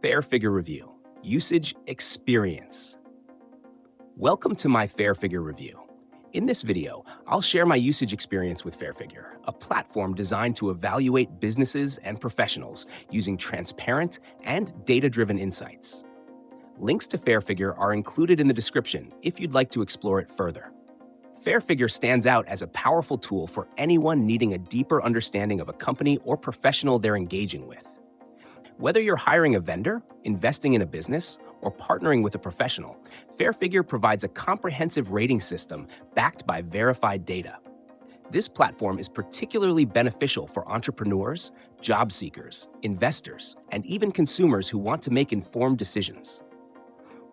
FairFigure Review, Usage Experience. Welcome to my FairFigure review. In this video, I'll share my usage experience with FairFigure, a platform designed to evaluate businesses and professionals using transparent and data-driven insights. Links to FairFigure are included in the description if you'd like to explore it further. FairFigure stands out as a powerful tool for anyone needing a deeper understanding of a company or professional they're engaging with. Whether you're hiring a vendor, investing in a business, or partnering with a professional, FairFigure provides a comprehensive rating system backed by verified data. This platform is particularly beneficial for entrepreneurs, job seekers, investors, and even consumers who want to make informed decisions.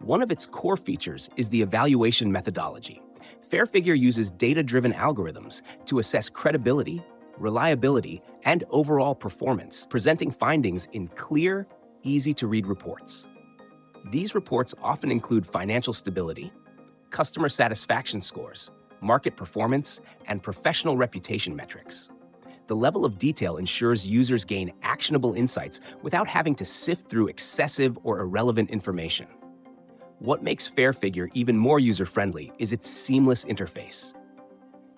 One of its core features is the evaluation methodology. FairFigure uses data-driven algorithms to assess credibility, reliability, and overall performance, presenting findings in clear, easy-to-read reports. These reports often include financial stability, customer satisfaction scores, market performance, and professional reputation metrics. The level of detail ensures users gain actionable insights without having to sift through excessive or irrelevant information. What makes FairFigure even more user-friendly is its seamless interface.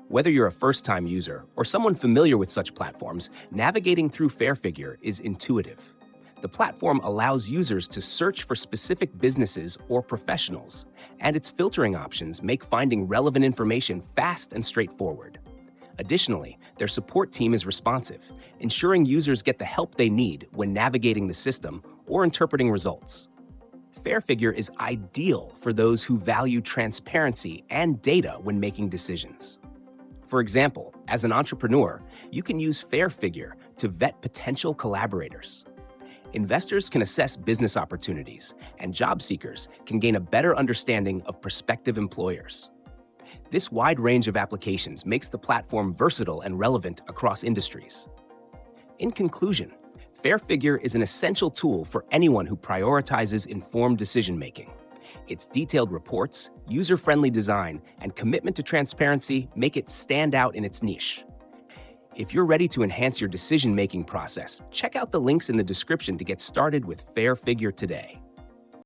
Whether you're a first-time user or someone familiar with such platforms, navigating through FairFigure is intuitive. The platform allows users to search for specific businesses or professionals, and its filtering options make finding relevant information fast and straightforward. Additionally, their support team is responsive, ensuring users get the help they need when navigating the system or interpreting results. FairFigure is ideal for those who value transparency and data when making decisions. For example, as an entrepreneur, you can use FairFigure to vet potential collaborators. Investors can assess business opportunities, and job seekers can gain a better understanding of prospective employers. This wide range of applications makes the platform versatile and relevant across industries. In conclusion, FairFigure is an essential tool for anyone who prioritizes informed decision-making. Its detailed reports, user-friendly design, and commitment to transparency make it stand out in its niche. If you're ready to enhance your decision-making process, check out the links in the description to get started with FairFigure today.